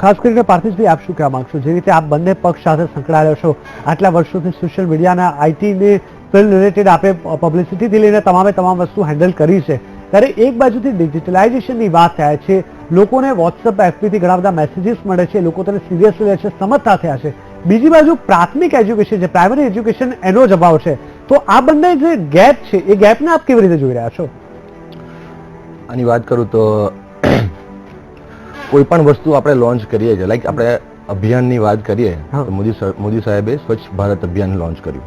ખાસ કરીને પાર્થિવભાઈ આપ શું કહેવા માંગશો? જે રીતે આપ બંને પક્ષ સાથે સંકળાયેલા છો, આટલા વર્ષોથી સોશિયલ મીડિયાના આઈટીની ફિલ્ડ રિલેટેડ આપે પબ્લિસિટીથી લઈને તમામ વસ્તુ હેન્ડલ કરી છે, ત્યારે એક બાજુથી ડિજિટલાઇઝેશનની વાત થાય છે, લોકોને વોટ્સઅપ એફબીથી ઘણા બધા મેસેજીસ મળે છે, લોકો તેને સિરિયસલી લે છે, સમજતા થયા છે. બીજી બાજુ પ્રાથમિક એજ્યુકેશન છે, પ્રાઇમરી એજ્યુકેશન, એનો જ અભાવ છે. તો આ બંને જે ગેપ છે એ ગેપને આપ કેવી રીતે જોઈ રહ્યા છો? આની વાત કરું તો કોઈ પણ વસ્તુ આપણે લોન્ચ કરીએ છીએ, લાઈક આપણે અભિયાનની વાત કરીએ તો મોદી સાહેબે સ્વચ્છ ભારત અભિયાન લોન્ચ કર્યું,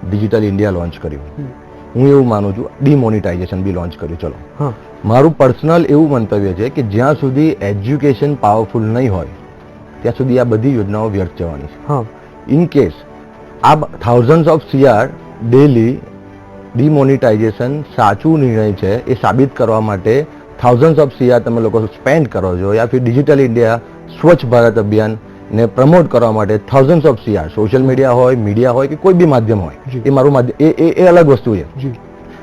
ડિજિટલ ઇન્ડિયા લોન્ચ કર્યું. હું એવું માનું છું ડિમોનિટાઇઝેશન બી લોન્ચ કર્યું. ચલો, મારું પર્સનલ એવું મંતવ્ય છે કે જ્યાં સુધી એજ્યુકેશન પાવરફુલ નહીં હોય ત્યાં સુધી આ બધી યોજનાઓ વ્યર્થ જવાની છે. ઇન કેસ આ thousands of CR daily demonetisation સાચું નિર્ણય છે એ સાબિત કરવા માટે થાઉઝન્ડ્સ ઓફ CR તમે લોકો સ્પેન્ડ કરો છો, યા ફિર ડિજિટલ ઇન્ડિયા સ્વચ્છ ભારત અભિયાન ને પ્રમોટ કરવા માટે thousands of CR, social media હોય, મીડિયા હોય કે કોઈ બી માધ્યમ હોય, એ મારું માધ્યમ એ અલગ વસ્તુ છે.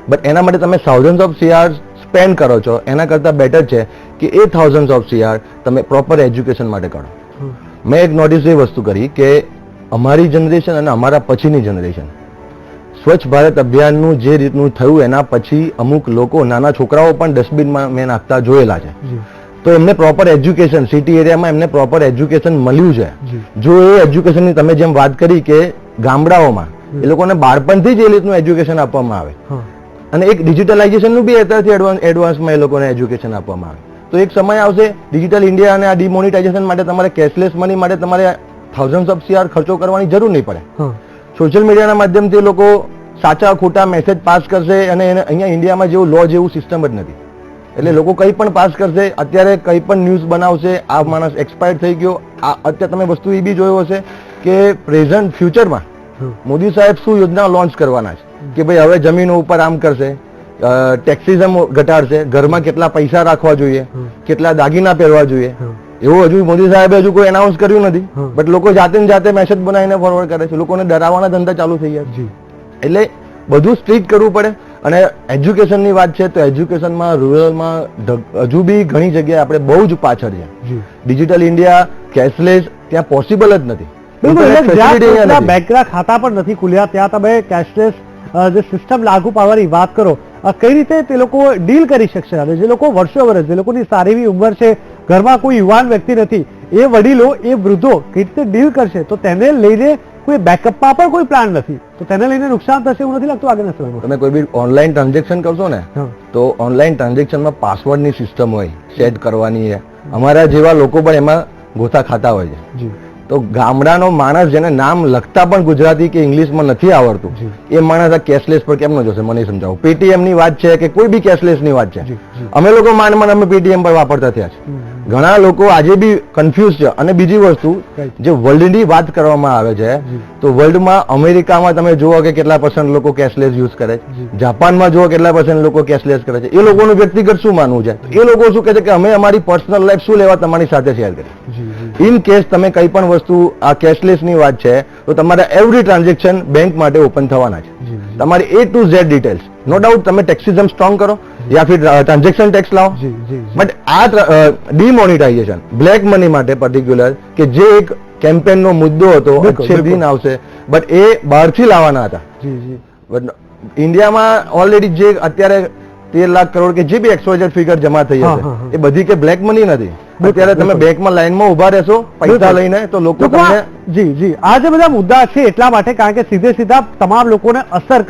બટ એના માટે તમે થાઉઝન્ડ્સ ઓફ CR સ્પેન્ડ કરો છો, એના કરતાં બેટર છે કે એ થાઉઝન્ડ્સ ઓફ CR તમે પ્રોપર એજ્યુકેશન માટે કરો. મેં એક નોટિસ એ વસ્તુ કરી કે અમારી જનરેશન અને અમારા પછીની જનરેશન સ્વચ્છ ભારત અભિયાનનું જે રીતનું થયું એના પછી અમુક લોકો, નાના છોકરાઓ પણ ડસ્ટબિનમાં મેં નાખતા જોયેલા છે. તો એમને પ્રોપર એજ્યુકેશન, સિટી એરિયામાં એમને પ્રોપર એજ્યુકેશન મળ્યું છે. જો એ એજ્યુકેશનની તમે જેમ વાત કરી કે ગામડાઓમાં એ લોકોને બાળપણથી જ એ રીતનું એજ્યુકેશન આપવામાં આવે અને એક ડિજિટલાઇઝેશનનું બી અત્યારથી એડવાન્સમાં એ લોકોને એજ્યુકેશન આપવામાં આવે, તો એક સમય આવશે ડિજિટલ ઇન્ડિયા અને આ ડિમોનિટાઇઝેશન માટે તમારે કેશલેસ મની માટે તમારે થાઉઝન્ડ્સ ઓફ CR ખર્ચો કરવાની જરૂર નહીં પડે. સોશિયલ મીડિયાના માધ્યમથી લોકો સાચા ખોટા મેસેજ પાસ કરશે અને અહીંયા ઇન્ડિયામાં જેવું લો જેવું સિસ્ટમ જ નથી. એટલે લોકો કંઈ પણ પાસ કરશે, અત્યારે કંઈ પણ ન્યૂઝ બનાવશે, આ માણસ એક્સપાયર થઈ ગયો. અત્યારે તમે વસ્તુ એ બી જોયું હશે કે પ્રેઝન્ટ ફ્યુચરમાં મોદી સાહેબ શું યોજના લોન્ચ કરવાના છે કે ભાઈ હવે જમીનો ઉપર આમ કરશે, ટેક્સિઝમ ઘટાડશે, ઘરમાં કેટલા પૈસા રાખવા જોઈએ, કેટલા દાગીના પહેરવા જોઈએ, એવું હજુ મોદી સાહેબે હજુ કોઈ એનાઉન્સ કર્યું નથી. બટ લોકો જાતે મેસેજ બનાવીને ફોરવર્ડ કરે છે, લોકોને ડરાવવાના ધંધા ચાલુ થઈ ગયા છે. એટલે બધું સ્ટ્રીટ કરવું પડે. અને એજ્યુકેશનની વાત છે તો એજ્યુકેશનમાં રૂરલમાં હજુ બી ઘણી જગ્યાએ આપણે બહુ જ પાછળ છે. ડિજિટલ ઇન્ડિયા, કેશલેસ ત્યાં પોસિબલ જ નથી. બેંકના ખાતા પણ નથી ખુલ્યા, ત્યાં તમે કેશલેસ જે સિસ્ટમ લાગુ પાડવાની વાત કરો, કઈ રીતે તે લોકો ડીલ કરી શકશે? અને જે લોકો વર્ષો વર્ષ, જે લોકોની સારી એવી ઉંમર છે, ઘરમાં કોઈ યુવાન વ્યક્તિ નથી, એ વડીલો એ વૃદ્ધો કેવી રીતે ડીલ કરશે? તો તેને લઈને કોઈ બેકઅપમાં પણ કોઈ પ્લાન નથી, તો તેને લઈને નુકસાન થશે એવું નથી લાગતું આગળના સમયમાં? તમે કોઈ બી ઓનલાઈન ટ્રાન્ઝેક્શન કરશો ને તો ઓનલાઈન ટ્રાન્ઝેક્શનમાં પાસવર્ડની સિસ્ટમ હોય, સેટ કરવાની છે. અમારા જેવા લોકો પણ એમાં ગોથા ખાતા હોય છે. તો ગામડાનો માણસ જેને નામ લખતા પણ ગુજરાતી કે ઇંગ્લિશમાં નથી આવડતું, એ માણસ આ કેશલેસ પર કેમ ન જશે? મને સમજાવો. પેટીએમ ની વાત છે કે કોઈ બી કેશલેસ ની વાત છે, અમે લોકો માંડ અમે પેટીએમ પર વાપરતા થયા છે. ઘણા લોકો આજે બી કન્ફ્યુઝ છે. અને બીજી વસ્તુ, જે વર્લ્ડની વાત કરવામાં આવે છે, તો વર્લ્ડમાં અમેરિકામાં તમે જુઓ કે કેટલા % લોકો કેશલેસ યુઝ કરે છે, જાપાનમાં જુઓ કેટલા % લોકો કેશલેસ કરે છે. એ લોકોનું વ્યક્તિગત શું માનવું છે? એ લોકો શું કહે છે કે અમે અમારી પર્સનલ લાઈફ શું લેવા તમારી સાથે શેર કરીએ. ઇન કેસ તમે કઈ પણ વસ્તુ આ કેશલેસ ની વાત છે તો તમારા એવરી ટ્રાન્ઝેક્શન બેંક માટે ઓપન થવાના છે. તમારી A to Z details. No doubt તમે ટેક્સિઝમ સ્ટ્રોંગ કરો યા ફિર ટ્રાન્ઝેક્શન ટેક્સ લાવો, બટ આ ડિમોનિટાઇઝેશન બ્લેક મની માટે પર્ટિક્યુલર કે જે એક કેમ્પેનનો મુદ્દો હતો, અક્ષય દિન આવશે, બટ એ બહારથી લાવવાના હતા. ઇન્ડિયામાં ઓલરેડી જે અત્યારે 13 લાખ કરોડ કે જે બી XYZ ફિગર જમા થઈ હશે, એ બધી કે બ્લેક મની નથી. અત્યારે તમે બેંકમાં લાઈનમાં ઉભા રહેશો પૈસા લઈને તો લોકો તમને જી આ જે બધા મુદ્દા છે એટલા માટે કારણ કે સીધે સીધા તમામ લોકોને અસર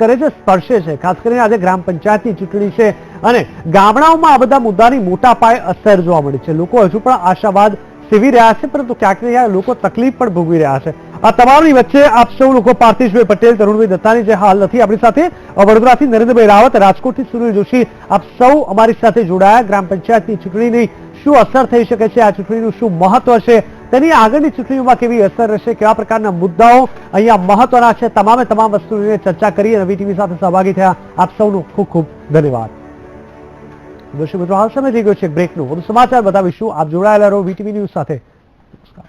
કરે છે, સ્પર્શે છે. ખાસ કરીને આજે ગ્રામ પંચાયતની ચૂંટણી છે અને ગામડાઓમાં આ બધા મુદ્દાની મોટા પાયે અસર જોવા મળી છે. લોકો હજુ પણ આશાવાદ સેવી રહ્યા છે, પરંતુ ક્યાંક ને ક્યાંક લોકો તકલીફ પણ ભોગવી રહ્યા છે. આ તમામની વચ્ચે આપ સૌ લોકો પાર્થિવભાઈ પટેલ, તરુણભાઈ દત્તાની જે હાલ નથી આપણી સાથે, વડોદરાથી નરેન્દ્રભાઈ રાવત, રાજકોટથી સુનિલ જોશી, આપ સૌ અમારી સાથે જોડાયા. ગ્રામ પંચાયતની ચૂંટણીની શું અસર થઈ શકે છે, આ ચૂંટણીનું શું મહત્વ છે, તેની આગળની ચૂંટણીઓમાં કેવી અસર રહેશે, કેવા પ્રકારના મુદ્દાઓ અહીંયા મહત્વના છે, તમામે તમામ વસ્તુઓની ચર્ચા કરી અને વીટીવી સાથે સહભાગી થયા આપ સૌનો ખૂબ ખૂબ ધન્યવાદ. દર્શક મિત્રો, હાલ સમય થઈ ગયો છે બ્રેકનો. વધુ સમાચાર બતાવીશું. આપ જોડાયેલા રહો વીટીવી ન્યૂઝ સાથે. નમસ્કાર.